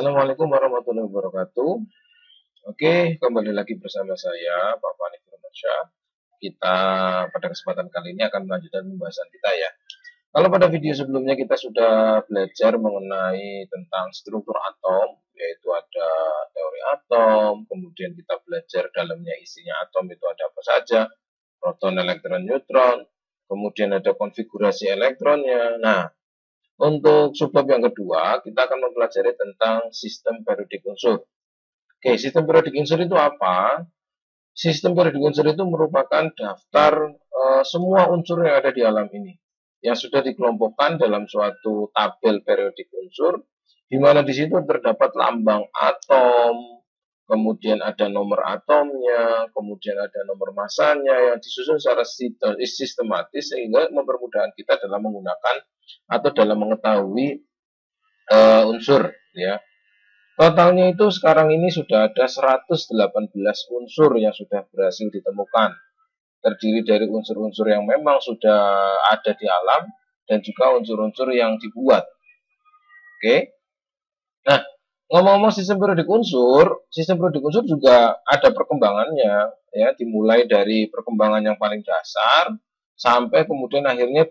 Assalamualaikum warahmatullahi wabarakatuh. Oke, kembali lagi bersama saya, Pak Fani Firmansyah. Kita pada kesempatan kali ini akan melanjutkan pembahasan kita ya. Kalau pada video sebelumnya kita sudah belajar mengenai tentang struktur atom, yaitu ada teori atom, kemudian kita belajar dalamnya isinya atom itu ada apa saja, proton, elektron, neutron, kemudian ada konfigurasi elektronnya. Nah, untuk subbab yang kedua, kita akan mempelajari tentang sistem periodik unsur. Oke, sistem periodik unsur itu apa? Sistem periodik unsur itu merupakan daftar semua unsur yang ada di alam ini, yang sudah dikelompokkan dalam suatu tabel periodik unsur, di mana di situ terdapat lambang atom, kemudian ada nomor atomnya, kemudian ada nomor masanya yang disusun secara sistematis sehingga mempermudahkan kita dalam menggunakan atau dalam mengetahui unsur ya. Totalnya itu sekarang ini sudah ada 118 unsur yang sudah berhasil ditemukan. Terdiri dari unsur-unsur yang memang sudah ada di alam dan juga unsur-unsur yang dibuat. Oke. Nah, ngomong-ngomong sistem periodik unsur juga ada perkembangannya ya, dimulai dari perkembangan yang paling dasar sampai kemudian akhirnya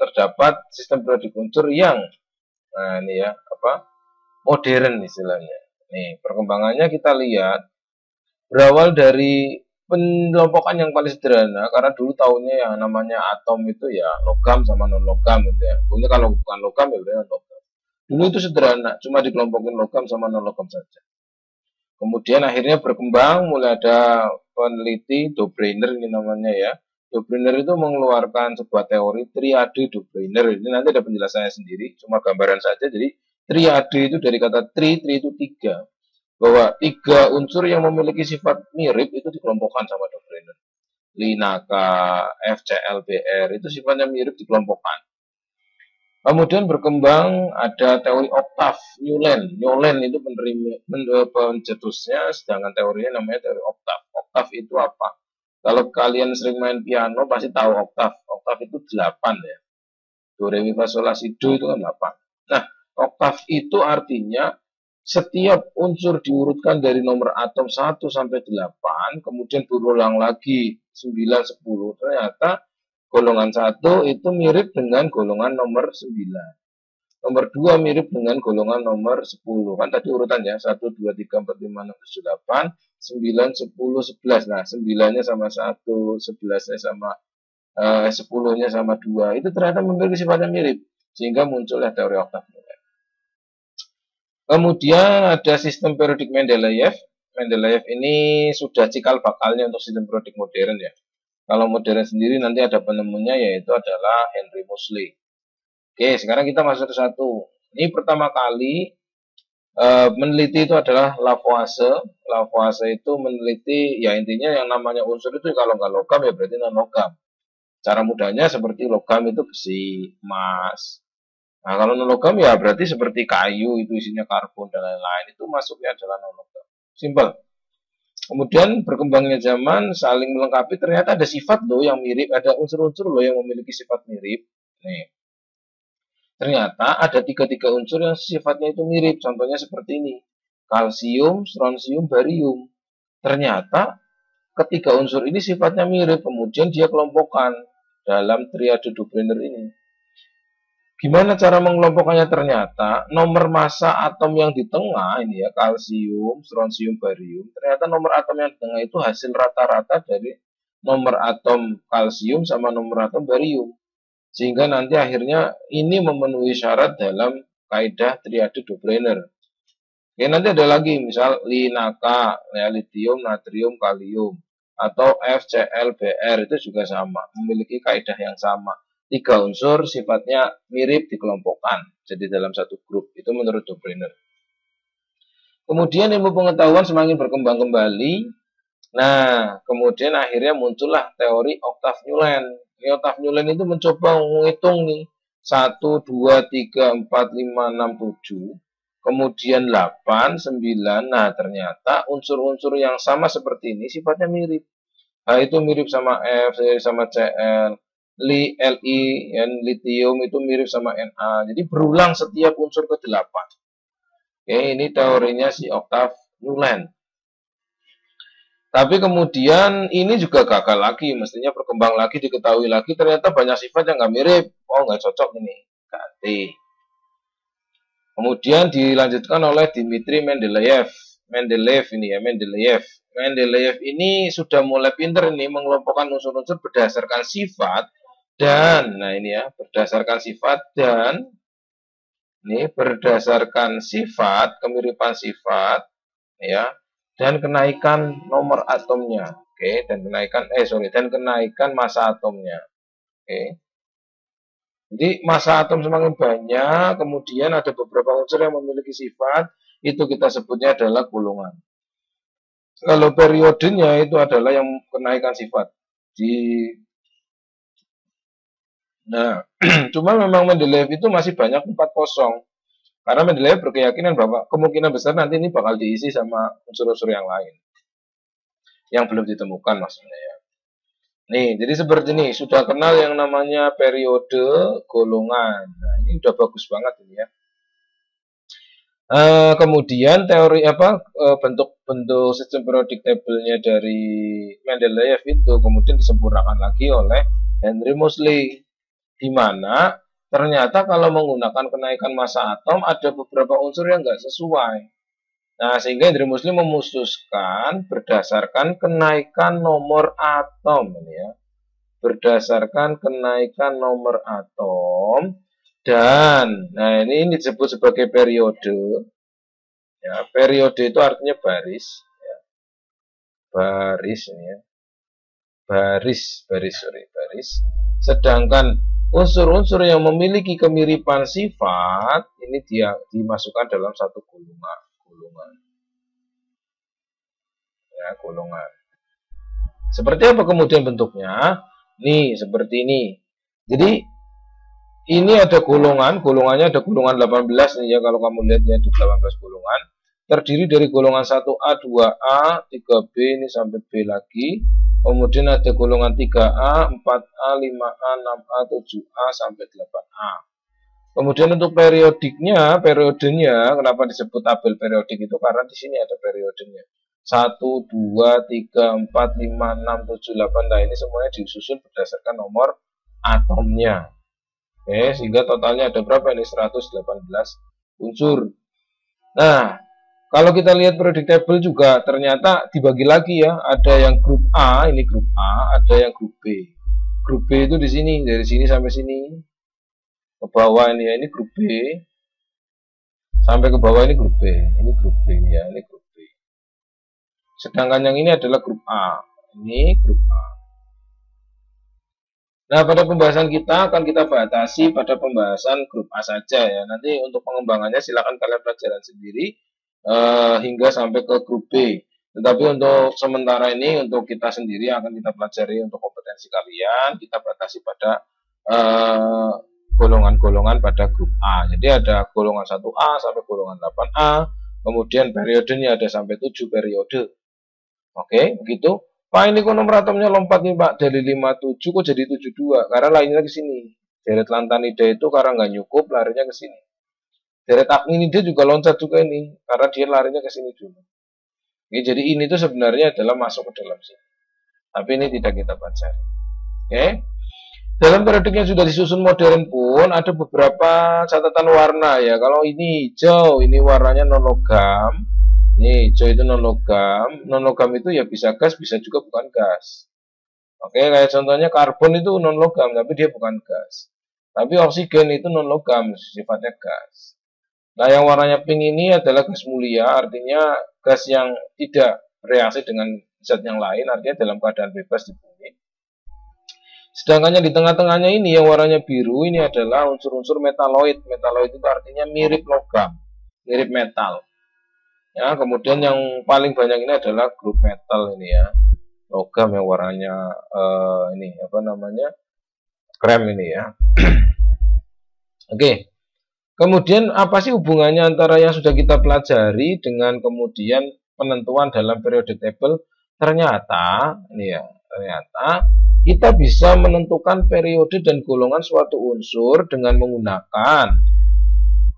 terdapat sistem periodik unsur yang ini ya modern istilahnya. Nih, perkembangannya kita lihat berawal dari pengelompokan yang paling sederhana, karena dulu tahunya yang namanya atom itu ya logam sama non logam gitu ya. Pokoknya kalau bukan logam ya berarti non logam. Dulu itu sederhana, cuma dikelompokin logam sama non logam saja. Kemudian akhirnya berkembang, mulai ada peneliti Dobreiner ini namanya ya. Dobreiner itu mengeluarkan sebuah teori triade Dobreiner. Ini nanti ada penjelasannya sendiri, cuma gambaran saja. Jadi triade itu dari kata tri itu 3. Bahwa 3 unsur yang memiliki sifat mirip itu dikelompokkan sama Dobreiner. Linaka, FClBr itu sifatnya mirip dikelompokkan. Kemudian berkembang ada teori oktav, Newland itu pencetusnya, sedangkan teorinya namanya teori oktav. Oktav itu apa? Kalau kalian sering main piano pasti tahu oktav. Oktav itu 8 ya. Do, re, mi, fa, sol, la, si, do itu kan 8. Nah, oktav itu artinya setiap unsur diurutkan dari nomor atom 1 sampai 8, kemudian berulang lagi 9, 10. Ternyata golongan 1 itu mirip dengan golongan nomor 9. Nomor 2 mirip dengan golongan nomor 10. Kan tadi urutannya 1, 2, 3, 4, 5, 6, 7, 8, 9, 10, 11. Nah, 9-nya sama 1, 11-nya sama 10-nya sama 2. Itu ternyata memiliki sifatnya mirip. Sehingga muncullah teori oktav. Kemudian ada sistem periodik Mendeleev. Mendeleev ini sudah cikal bakalnya untuk sistem periodik modern ya. Kalau modern sendiri nanti ada penemunya yaitu adalah Henry Moseley. Oke, sekarang kita masuk ke satu. Ini pertama kali meneliti itu adalah Lavoisier. Lavoisier itu meneliti ya intinya yang namanya unsur itu kalau nggak logam ya berarti non logam. Cara mudahnya seperti logam itu besi, emas. Nah, kalau non logam ya berarti seperti kayu itu isinya karbon dan lain-lain itu masuknya adalah non logam. Simple. Kemudian berkembangnya zaman saling melengkapi, ternyata ada sifat loh yang mirip, ada unsur-unsur loh yang memiliki sifat mirip. Nih. Ternyata ada 3 unsur yang sifatnya itu mirip, contohnya seperti ini. Kalsium, strontium, barium. Ternyata ketiga unsur ini sifatnya mirip, kemudian dia kelompokkan dalam triade Dobreiner ini. Gimana cara mengelompokkannya? Ternyata nomor massa atom yang di tengah ini ya, kalsium, strontium, barium, ternyata nomor atom yang di tengah itu hasil rata-rata dari nomor atom kalsium sama nomor atom barium. Sehingga nanti akhirnya ini memenuhi syarat dalam kaidah triade Dobreiner. Oke, nanti ada lagi misal linaka, lithium, natrium, kalium atau FClBr itu juga sama, memiliki kaidah yang sama. 3 unsur sifatnya mirip dikelompokkan jadi dalam satu grup, itu menurut Dobreiner. Kemudian ilmu pengetahuan semakin berkembang kembali. Nah, kemudian akhirnya muncullah teori oktav Newland. Oktav Newland itu mencoba menghitung nih 1, 2, 3, 4, 5, 6, 7, kemudian 8, 9. Nah, ternyata unsur-unsur yang sama seperti ini sifatnya mirip. Nah, itu mirip sama F, sama Cl. Li, ya, litium itu mirip sama Na. Jadi berulang setiap unsur ke-8. Oke, ini teorinya si Octave Newland. Tapi kemudian ini juga gagal lagi, mestinya berkembang lagi, diketahui lagi, ternyata banyak sifat yang nggak mirip. Oh, nggak cocok ini, ganti. Kemudian dilanjutkan oleh Dmitri Mendeleev. Mendeleev ini sudah mulai pinter ini mengelompokkan unsur-unsur berdasarkan sifat dan, nah ini ya, berdasarkan sifat dan ini berdasarkan sifat, kemiripan sifat, ya, dan kenaikan nomor atomnya, oke, dan kenaikan massa atomnya, oke. Jadi massa atom semakin banyak, kemudian ada beberapa unsur yang memiliki sifat, itu kita sebutnya adalah golongan. Kalau periodenya itu adalah yang kenaikan sifat. Nah, cuma memang Mendeleev itu masih banyak 4-0. Karena Mendeleev berkeyakinan bahwa kemungkinan besar nanti ini bakal diisi sama unsur-unsur yang lain. Yang belum ditemukan maksudnya ya. Nih, jadi seperti ini, sudah kenal yang namanya periode golongan. Nah, ini udah bagus banget ini ya. Kemudian teori bentuk-bentuk sistem periodic table-nya dari Mendeleev itu kemudian disempurnakan lagi oleh Henry Moseley, di mana ternyata kalau menggunakan kenaikan massa atom ada beberapa unsur yang nggak sesuai. Nah, sehingga Henry Moseley memutuskan berdasarkan kenaikan nomor atom ini ya. Berdasarkan kenaikan nomor atom dan, nah ini disebut sebagai periode. Ya, periode itu artinya baris. Ya. Baris ini ya. Baris. Sedangkan unsur-unsur yang memiliki kemiripan sifat ini dia dimasukkan dalam satu golongan. Ya, golongan. Seperti apa kemudian bentuknya? Nih, seperti ini. Jadi ini ada golongannya ada golongan 18 nih ya, kalau kamu lihatnya ada 18 golongan. Terdiri dari golongan 1A, 2A, 3B ini sampai B lagi. Kemudian ada golongan 3A, 4A, 5A, 6A, 7A sampai 8A. Kemudian untuk periodenya, kenapa disebut tabel periodik itu karena di sini ada periodenya. 1, 2, 3, 4, 5, 6, 7, 8. Nah, ini semuanya disusun berdasarkan nomor atomnya. Oke, sehingga totalnya ada berapa ini? 118 unsur. Nah, kalau kita lihat periodic table juga ternyata dibagi lagi ya. Ada yang grup A, ini grup A, ada yang grup B. Grup B itu di sini, dari sini sampai sini. Ke bawah ini ya, ini grup B. Sampai ke bawah ini grup B. Ini grup B ya, ini grup B. Sedangkan yang ini adalah grup A. Ini grup A. Nah, pada pembahasan kita akan kita batasi pada pembahasan grup A saja ya. Nanti untuk pengembangannya silakan kalian pelajaran sendiri hingga sampai ke grup B. Tetapi untuk sementara ini untuk kita sendiri akan kita pelajari untuk kompetensi kalian. Kita batasi pada golongan-golongan pada grup A. Jadi ada golongan 1A sampai golongan 8A. Kemudian periodenya ada sampai 7 periode. Oke, begitu. Pak, ini kok nomor atomnya lompat nih Pak, dari 57 kok jadi 72, karena lainnya ke sini. Deret lantanida itu karena nggak nyukup, larinya ke sini. Deret actinida juga loncat juga ini, karena dia larinya ke sini dulu. Oke, jadi ini tuh sebenarnya adalah masuk ke dalam sini. Tapi ini tidak kita baca. Oke. Dalam periodik yang sudah disusun modern pun ada beberapa catatan warna ya. Kalau ini hijau, ini warnanya non-logam. Ini hijau itu non-logam. Non-logam itu ya bisa gas, bisa juga bukan gas. Oke, kayak contohnya karbon itu non-logam, tapi dia bukan gas. Tapi oksigen itu non-logam, sifatnya gas. Nah, yang warnanya pink ini adalah gas mulia, artinya gas yang tidak bereaksi dengan zat yang lain, artinya dalam keadaan bebas di bumi. Sedangkan yang di tengah-tengahnya ini, yang warnanya biru, ini adalah unsur-unsur metaloid. Metaloid itu artinya mirip logam, mirip metal. Ya, kemudian yang paling banyak ini adalah grup metal ini ya, logam yang warnanya ini apa namanya krem ini ya. Oke, kemudian apa sih hubungannya antara yang sudah kita pelajari dengan kemudian penentuan dalam periodic table? Ternyata ini ya, ternyata kita bisa menentukan periode dan golongan suatu unsur dengan menggunakan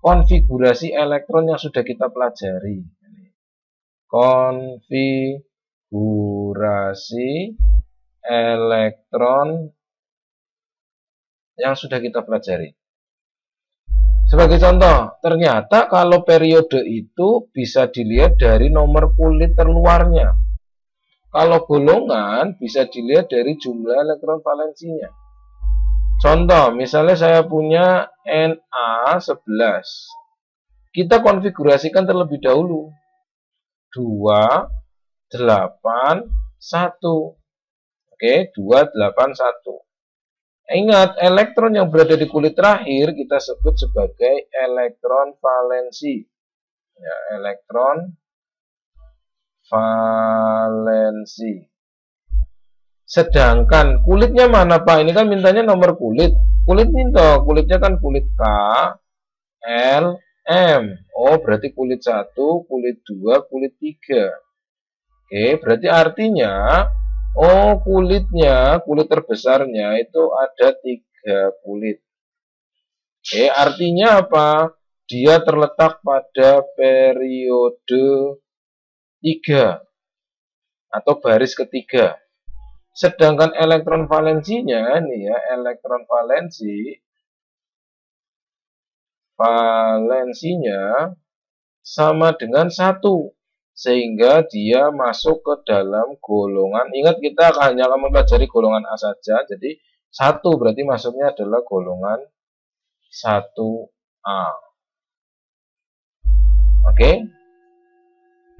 konfigurasi elektron yang sudah kita pelajari. Konfigurasi elektron yang sudah kita pelajari. Sebagai contoh, ternyata kalau periode itu bisa dilihat dari nomor kulit terluarnya. Kalau golongan bisa dilihat dari jumlah elektron valensinya. Contoh, misalnya saya punya Na11. Kita konfigurasikan terlebih dahulu. 2, 8, 1. Oke, 2, 8, 1. Ingat, elektron yang berada di kulit terakhir kita sebut sebagai elektron valensi. Ya, elektron valensi. Sedangkan kulitnya mana Pak? Ini kan mintanya nomor kulit. Kulitnya kan kulit K, L, M. Oh, berarti kulit 1, kulit 2, kulit 3. Oke, berarti artinya kulit terbesarnya itu ada 3 kulit. Artinya apa? Dia terletak pada periode 3 atau baris ketiga. Sedangkan elektron valensinya nih ya, elektron valensinya sama dengan 1. Sehingga dia masuk ke dalam golongan. Ingat, kita hanya akan mempelajari golongan A saja. Jadi 1 berarti masuknya adalah golongan 1A. Oke.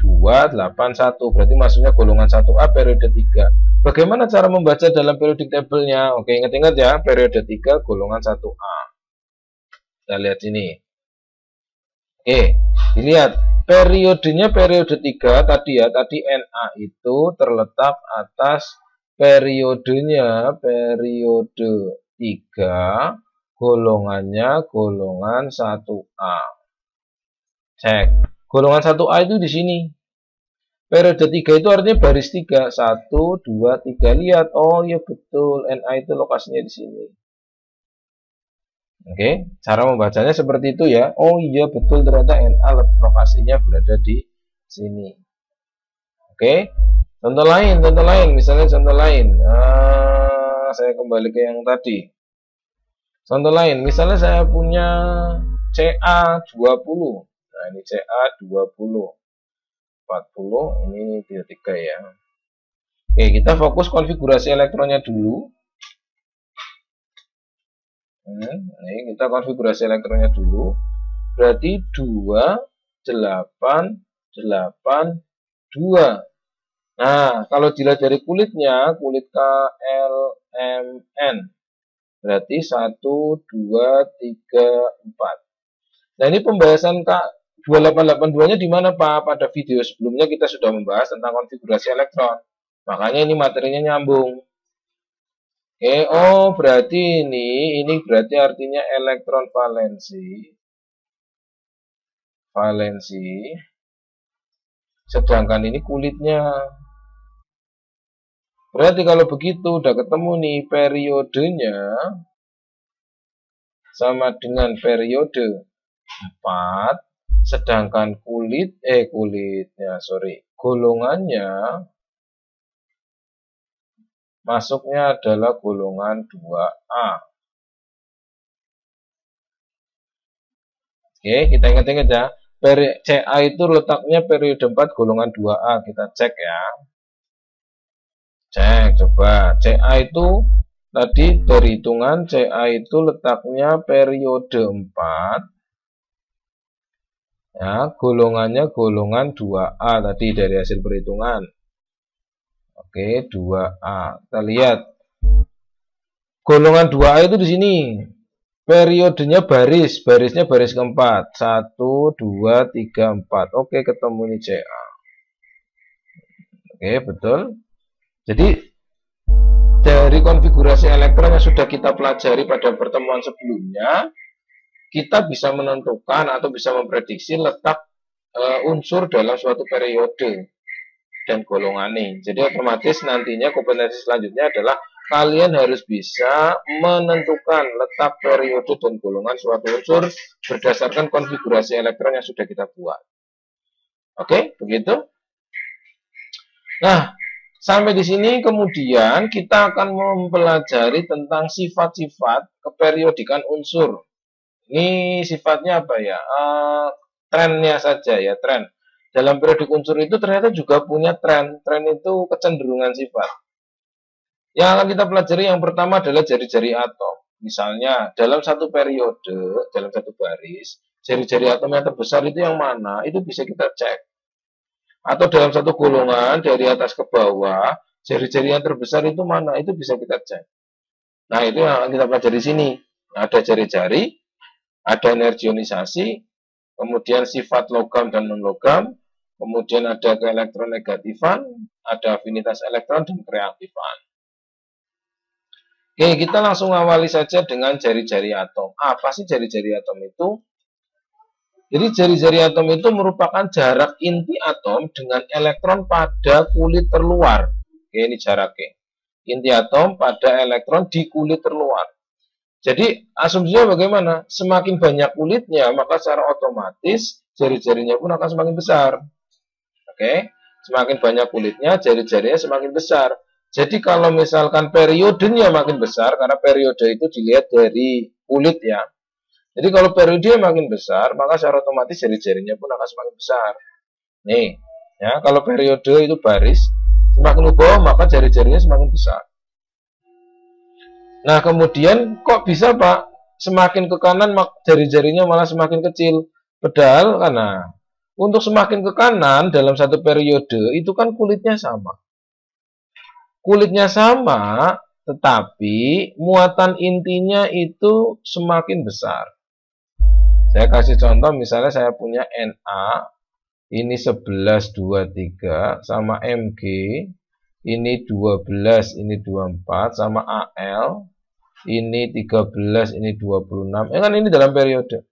2, 8, 1 berarti masuknya golongan 1A periode 3. Bagaimana cara membaca dalam periodic table-nya? Oke, ingat-ingat ya, periode 3 golongan 1A. Kita lihat sini. Oke, dilihat. Periodenya periode 3 tadi ya, tadi Na itu terletak atas periodenya periode 3, golongannya golongan 1A. Cek. Golongan 1A itu di sini. Periode 3 itu artinya baris 3. 1, 2, 3. Lihat. Oh ya betul, Na itu lokasinya di sini. Oke, cara membacanya seperti itu ya. Oh iya betul, ternyata Na lokasinya berada di sini. Oke, contoh lain, misalnya contoh lain. Saya kembali ke yang tadi. Contoh lain, misalnya saya punya Ca20. Nah, ini Ca20. 40, ini 33 ya. Oke, kita fokus konfigurasi elektronnya dulu. Ini kita konfigurasi elektronnya dulu. Berarti 2, 8, 8, 2. Nah, kalau dilihat dari kulitnya, kulit KLMN. Berarti 1, 2, 3, 4. Nah, ini pembahasan K2882-nya di mana Pak? Pada video sebelumnya kita sudah membahas tentang konfigurasi elektron. Makanya ini materinya nyambung. Berarti ini berarti artinya elektron valensi. Sedangkan ini kulitnya. Berarti kalau begitu udah ketemu nih, periodenya sama dengan periode 4, sedangkan golongannya masuknya adalah golongan 2A. Oke, kita ingat-ingat ya. Ca itu letaknya periode 4 golongan 2A. Kita cek ya. Cek, coba. Ca itu tadi dari hitungan Ca itu letaknya periode 4. Ya, golongannya golongan 2A tadi dari hasil perhitungan. Oke, 2A. Kita lihat. Golongan 2A itu di sini. Periodenya barisnya baris keempat. 1, 2, 3, 4. Oke, ketemu ini Ca. Oke, betul. Jadi, dari konfigurasi elektron yang sudah kita pelajari pada pertemuan sebelumnya, kita bisa menentukan atau bisa memprediksi letak unsur dalam suatu periode dan golongannya. Jadi otomatis nantinya kompetensi selanjutnya adalah kalian harus bisa menentukan letak periode dan golongan suatu unsur berdasarkan konfigurasi elektron yang sudah kita buat. Oke, begitu. Nah, sampai di sini kemudian kita akan mempelajari tentang sifat-sifat keperiodikan unsur. Ini sifatnya apa ya? Trennya saja ya, tren. Dalam periodik unsur itu ternyata juga punya tren. Tren itu kecenderungan sifat. Yang akan kita pelajari yang pertama adalah jari-jari atom. Misalnya, dalam satu periode, dalam satu baris, jari-jari atom yang terbesar itu yang mana? Itu bisa kita cek. Atau dalam satu golongan dari atas ke bawah, jari-jari yang terbesar itu mana? Itu bisa kita cek. Nah, itu yang kita pelajari di sini. Ada jari-jari, ada energi ionisasi, kemudian sifat logam dan non-logam, kemudian ada keelektronegatifan, ada afinitas elektron dan reaktifan. Oke, kita langsung awali saja dengan jari-jari atom. Apa sih jari-jari atom itu? Jadi jari-jari atom itu merupakan jarak inti atom dengan elektron pada kulit terluar. Oke, ini jaraknya. Inti atom pada elektron di kulit terluar. Jadi asumsinya bagaimana? Semakin banyak kulitnya, maka secara otomatis jari-jarinya pun akan semakin besar. Oke, semakin banyak kulitnya, jari-jarinya semakin besar. Jadi kalau misalkan periodenya makin besar, karena periode itu dilihat dari kulit ya. Jadi kalau periode makin besar, maka secara otomatis jari-jarinya pun akan semakin besar. Nih, ya kalau periode itu baris, semakin ke bawah maka jari-jarinya semakin besar. Nah, kemudian kok bisa Pak? Semakin ke kanan jari-jarinya malah semakin kecil. Padahal karena untuk semakin ke kanan dalam satu periode itu kan kulitnya sama. Kulitnya sama, tetapi muatan intinya itu semakin besar. Saya kasih contoh, misalnya saya punya Na, ini 1123, sama Mg, ini 12, ini 24, sama Al, ini 13, ini 26. Kan ini dalam periode.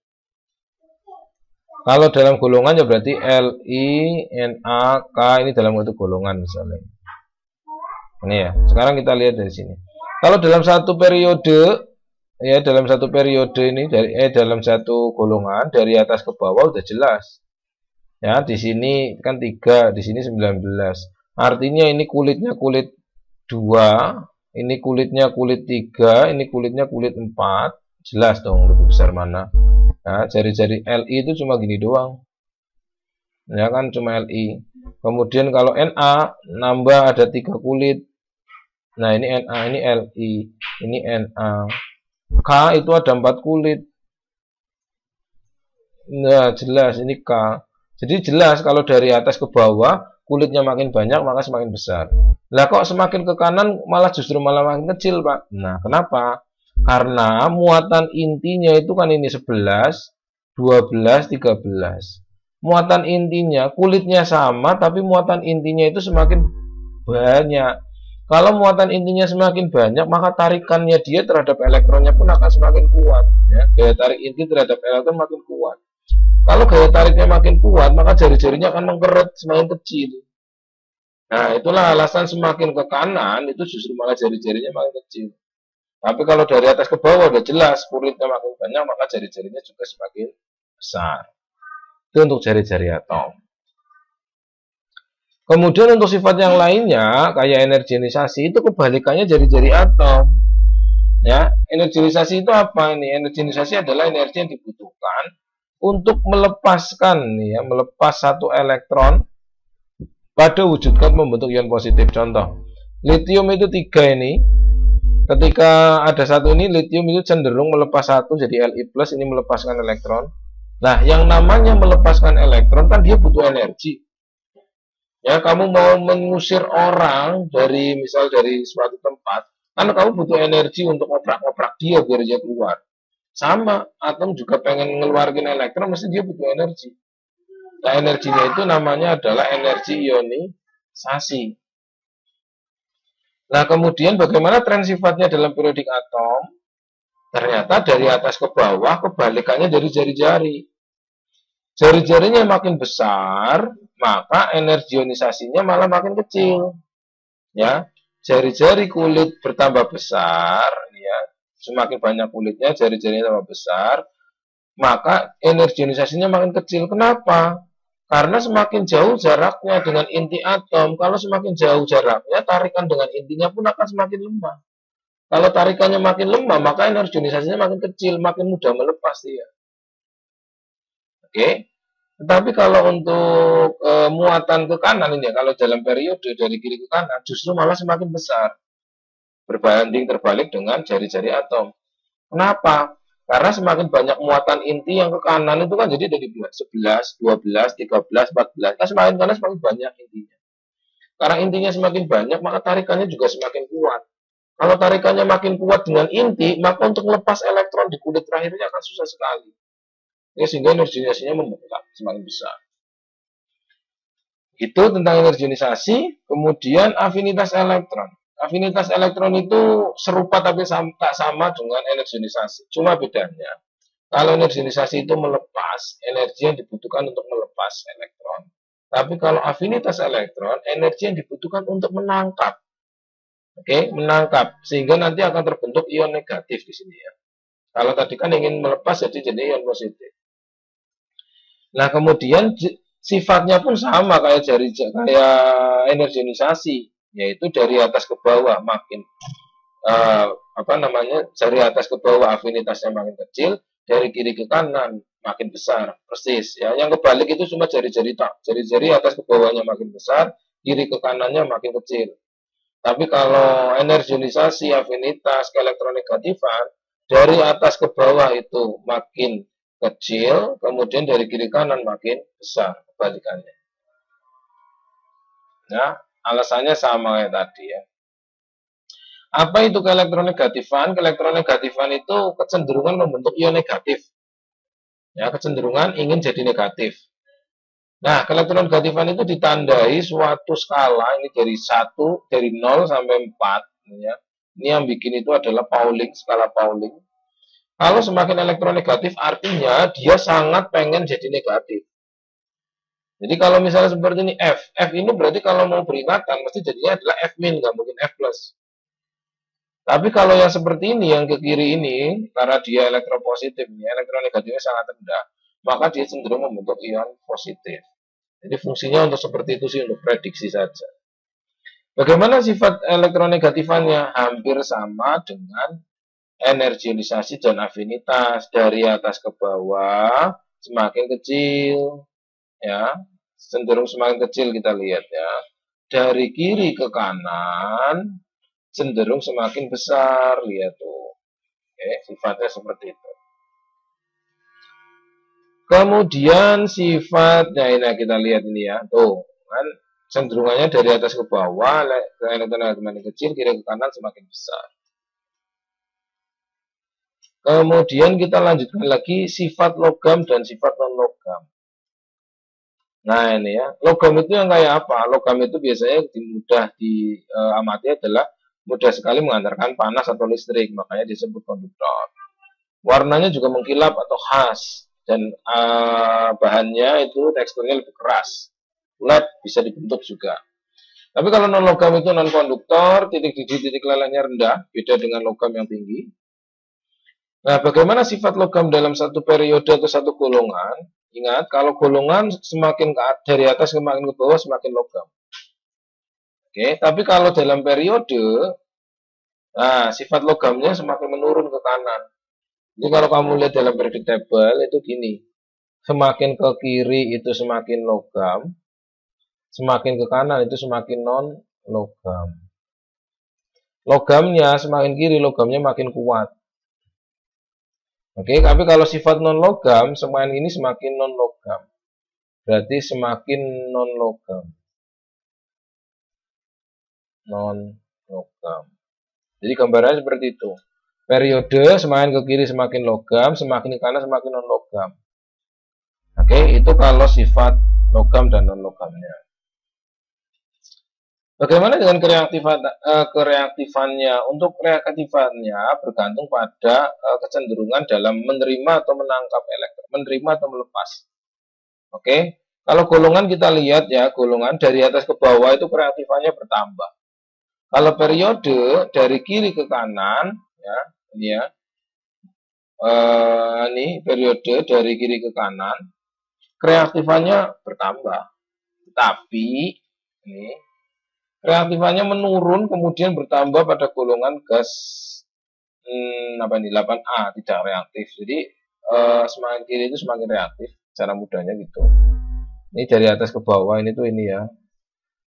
Kalau dalam golongan ya berarti Li, Na, K, ini dalam satu golongan misalnya. Ini ya, sekarang kita lihat dari sini. Kalau dalam satu periode, ya dalam satu periode ini dalam satu golongan dari atas ke bawah udah jelas. Ya, di sini kan 3, di sini 19. Artinya ini kulitnya kulit 2, ini kulitnya kulit 3, ini kulitnya kulit 4. Jelas dong lebih besar mana. Nah, jari-jari Li itu cuma gini doang. Ya kan cuma Li. Kemudian kalau Na nambah ada 3 kulit. Nah, ini Na, ini Li, ini Na. K itu ada 4 kulit. Nah, jelas ini K. Jadi jelas kalau dari atas ke bawah kulitnya makin banyak maka semakin besar. Lah kok semakin ke kanan malah justru malah makin kecil, Pak. Nah, kenapa? Karena muatan intinya itu kan ini 11, 12, 13. Muatan intinya kulitnya sama tapi muatan intinya itu semakin banyak. Kalau muatan intinya semakin banyak, maka tarikannya dia terhadap elektronnya pun akan semakin kuat. Ya, gaya tarik inti terhadap elektron makin kuat. Kalau gaya tariknya makin kuat, maka jari-jarinya akan mengkeret semakin kecil. Nah, itulah alasan semakin ke kanan, itu justru malah jari-jarinya makin kecil. Tapi kalau dari atas ke bawah, udah jelas, kulitnya makin banyak, maka jari-jarinya juga semakin besar. Itu untuk jari-jari atom. Kemudian untuk sifat yang lainnya, kayak energi ionisasi, itu kebalikannya jari-jari atom. Ya, energi ionisasi itu apa ini? Energi ionisasi adalah energi yang dibutuhkan untuk melepaskan, ya, melepas satu elektron pada wujud zat membentuk ion positif. Contoh, litium itu 3 ini. Ketika ada satu ini, litium itu cenderung melepas satu, jadi Li+, ini melepaskan elektron. Nah, yang namanya melepaskan elektron kan dia butuh energi. Ya, kamu mau mengusir orang dari suatu tempat, kan kamu butuh energi untuk ngoprak-ngoprak dia biar dia keluar. Sama, atom juga pengen ngeluarin elektron, mesti dia butuh energi. Nah, energinya itu namanya adalah energi ionisasi. Nah, kemudian bagaimana tren sifatnya dalam periodik atom? Ternyata dari atas ke bawah, kebalikannya dari jari-jari. Jari-jarinya makin besar, maka energi ionisasinya malah makin kecil. Ya, jari-jari kulit bertambah besar, ya, semakin banyak kulitnya, jari-jarinya tambah besar, maka energi ionisasinya makin kecil. Kenapa? Karena semakin jauh jaraknya dengan inti atom, kalau semakin jauh jaraknya, tarikan dengan intinya pun akan semakin lemah. Kalau tarikannya makin lemah, maka energi ionisasinya makin kecil, makin mudah melepas dia. Oke. Tetapi kalau untuk muatan ke kanan ini, kalau dalam periode dari kiri ke kanan, justru malah semakin besar. Berbanding terbalik dengan jari-jari atom. Kenapa? Karena semakin banyak muatan inti yang ke kanan itu kan jadi dari 11, 12, 13, 14. Kan semakin kanan semakin banyak intinya. Karena intinya semakin banyak, maka tarikannya juga semakin kuat. Kalau tarikannya makin kuat dengan inti, maka untuk melepas elektron di kulit terakhirnya akan susah sekali. Ya, sehingga energi ionisasinya membengkak semakin besar. Itu tentang energi ionisasi. Kemudian afinitas elektron. Afinitas elektron itu serupa tapi tak sama dengan energi ionisasi. Cuma bedanya, kalau energi ionisasi itu melepas, energi yang dibutuhkan untuk melepas elektron. Tapi kalau afinitas elektron, energi yang dibutuhkan untuk menangkap. Oke, menangkap. Sehingga nanti akan terbentuk ion negatif di sini ya. Kalau tadi kan ingin melepas jadi ion positif. Nah, kemudian sifatnya pun sama kayak energi ionisasi, yaitu dari atas ke bawah makin dari atas ke bawah afinitasnya makin kecil, dari kiri ke kanan makin besar, persis ya. Yang kebalik itu cuma jari-jari atas ke bawahnya makin besar, kiri ke kanannya makin kecil. Tapi kalau energi ionisasi, afinitas, keelektronegatifan, dari atas ke bawah itu makin kecil, kemudian dari kiri kanan makin besar, kebalikannya. Nah, alasannya sama kayak tadi ya. Apa itu keelektronegatifan? Keelektronegatifan itu kecenderungan membentuk ion negatif. Ya, kecenderungan ingin jadi negatif. Nah, keelektronegatifan itu ditandai suatu skala, ini dari 0 sampai 4. Ya. Ini yang bikin itu adalah Pauling, skala Pauling. Kalau semakin elektronegatif, artinya dia sangat pengen jadi negatif. Jadi kalau misalnya seperti ini F ini berarti kalau mau beringatan, mesti jadinya adalah F min, nggak mungkin F plus. Tapi kalau yang seperti ini, yang ke kiri ini, karena dia elektropositif, elektronegatifnya sangat rendah, maka dia cenderung membentuk ion positif. Jadi fungsinya untuk seperti itu sih, untuk prediksi saja. Bagaimana sifat elektronegatifannya? Hampir sama dengan energi ionisasi dan afinitas. Dari atas ke bawah semakin kecil, ya, cenderung semakin kecil kita lihat ya. Dari kiri ke kanan cenderung semakin besar, lihat tuh. Oke, sifatnya seperti itu. Kemudian sifatnya ini kita lihat ini ya, tuh kan cenderungannya dari atas ke bawah, ke elektron semakin kecil, kiri ke kanan semakin besar. Kemudian kita lanjutkan lagi sifat logam dan sifat non-logam. Nah ini ya, logam itu yang kayak apa? Logam itu biasanya mudah diamati adalah mudah sekali mengantarkan panas atau listrik, makanya disebut konduktor. Warnanya juga mengkilap atau khas, dan bahannya itu teksturnya lebih keras, bulat, bisa dibentuk juga. Tapi kalau non-logam itu non-konduktor, titik lelehnya rendah, beda dengan logam yang tinggi. Nah, bagaimana sifat logam dalam satu periode atau satu golongan? Ingat, kalau golongan semakin dari atas semakin ke bawah semakin logam. Oke, tapi kalau dalam periode, nah sifat logamnya semakin menurun ke kanan. Jadi kalau kamu lihat dalam periodic table itu gini, semakin ke kiri itu semakin logam, semakin ke kanan itu semakin non-logam. Logamnya semakin kiri, logamnya makin kuat. Oke, tapi kalau sifat non-logam, semakin ini semakin non-logam. Berarti semakin non-logam. Non-logam. Jadi gambarannya seperti itu. Periode semakin ke kiri semakin logam, semakin ke kanan semakin non-logam. Oke, itu kalau sifat logam dan non-logamnya. Bagaimana dengan kereaktifannya? Untuk reaktifannya bergantung pada kecenderungan dalam menerima atau menangkap elektron, menerima atau melepas. Oke, kalau golongan kita lihat ya, golongan dari atas ke bawah itu reaktifannya bertambah. Kalau periode dari kiri ke kanan, ya, ini ya, ini periode dari kiri ke kanan, reaktifannya bertambah. Tapi ini reaktifannya menurun kemudian bertambah pada golongan gas 8A tidak reaktif. Jadi semakin kiri itu semakin reaktif, cara mudahnya gitu. Ini dari atas ke bawah, ini tuh ini ya.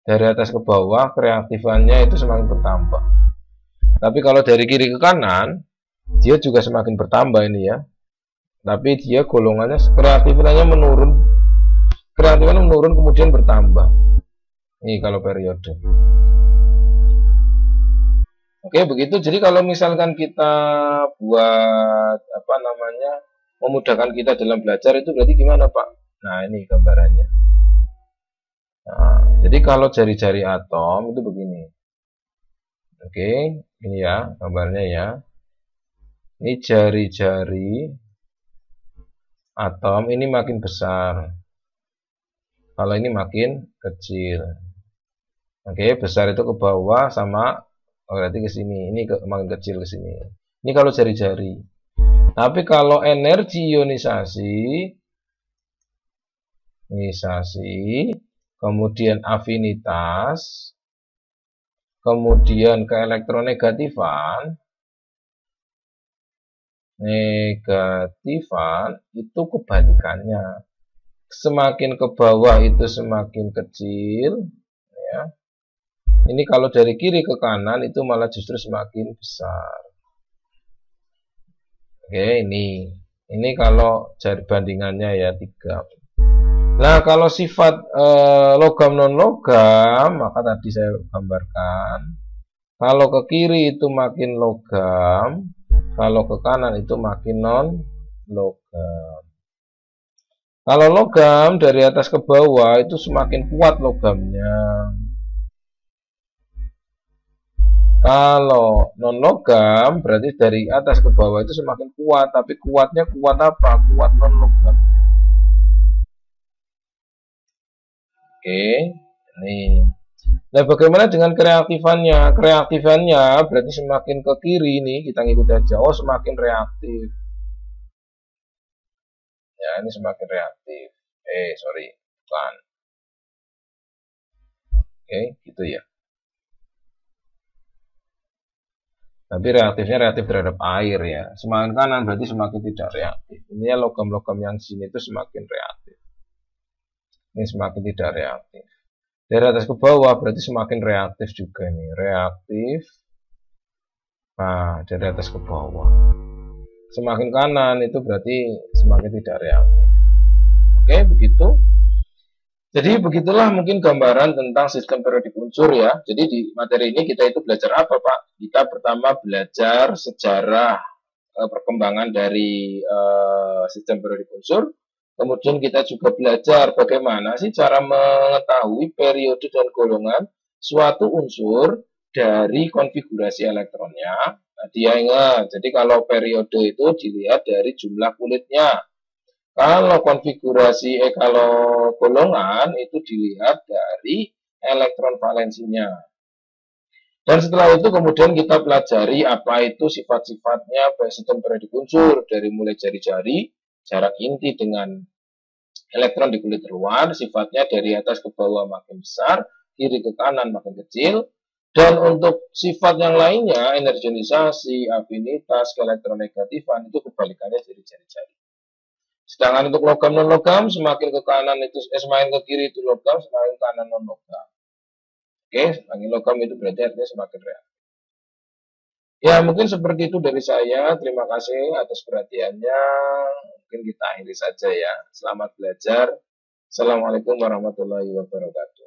Dari atas ke bawah reaktifannya itu semakin bertambah. Tapi kalau dari kiri ke kanan, dia juga semakin bertambah ini ya. Tapi dia golongannya reaktifannya menurun. Reaktifannya menurun kemudian bertambah. Ini kalau periode. Oke, begitu. Jadi kalau misalkan kita buat apa namanya, memudahkan kita dalam belajar itu berarti gimana, Pak? Nah, ini gambarannya. Nah, jadi kalau jari-jari atom itu begini. Oke, ini ya gambarnya ya. Ini jari-jari atom ini makin besar. Kalau ini makin kecil. Oke, besar itu ke bawah sama berarti ke sini. Ini makin kecil ke sini. Ini kalau jari-jari. Tapi kalau energi ionisasi, kemudian afinitas, kemudian keelektronegatifan, itu kebalikannya. Semakin ke bawah itu semakin kecil, ya. Ini kalau dari kiri ke kanan itu malah justru semakin besar. Oke, ini kalau jari bandingannya ya 3. Nah, kalau sifat logam non logam, maka tadi saya gambarkan. Kalau ke kiri itu makin logam, kalau ke kanan itu makin non logam. Kalau logam dari atas ke bawah itu semakin kuat logamnya. Kalau non logam berarti dari atas ke bawah itu semakin kuat, tapi kuatnya kuat apa? Kuat non logam. Oke, ini. Nah, bagaimana dengan kereaktifannya? Kereaktifannya berarti semakin ke kiri nih, kita ngikut aja. Oh, semakin reaktif. Ya, ini semakin reaktif. Sorry, bukan. Oke, gitu ya. Tapi reaktifnya reaktif terhadap air ya. Semakin kanan berarti semakin tidak reaktif. Ini ya logam-logam yang sini itu semakin reaktif. Ini semakin tidak reaktif. Dari atas ke bawah berarti semakin reaktif juga nih. Reaktif. Nah, dari atas ke bawah. Semakin kanan itu berarti semakin tidak reaktif. Oke, begitu. Jadi begitulah mungkin gambaran tentang sistem periodik unsur ya. Jadi di materi ini kita itu belajar apa, Pak? Kita pertama belajar sejarah perkembangan dari sistem periodik unsur. Kemudian kita juga belajar bagaimana sih cara mengetahui periode dan golongan suatu unsur dari konfigurasi elektronnya. Nah, dia ingat, jadi kalau periode itu dilihat dari jumlah kulitnya. Kalau konfigurasi, kalau golongan itu dilihat dari elektron valensinya. Dan setelah itu kemudian kita pelajari apa itu sifat-sifatnya sistem periodik unsur dari mulai jari-jari, jarak inti dengan elektron di kulit luar, sifatnya dari atas ke bawah makin besar, kiri ke kanan makin kecil. Dan untuk sifat yang lainnya, energionisasi, afinitas, keelektronegatifan itu kebalikannya dari jari-jari. Sedangkan untuk logam non logam semakin ke kanan itu semakin ke kiri itu logam, semakin ke kanan non logam. Oke, semakin logam itu berarti artinya semakin reaktif. Ya, mungkin seperti itu dari saya. Terima kasih atas perhatiannya. Mungkin kita akhiri saja ya. Selamat belajar. Assalamualaikum warahmatullahi wabarakatuh.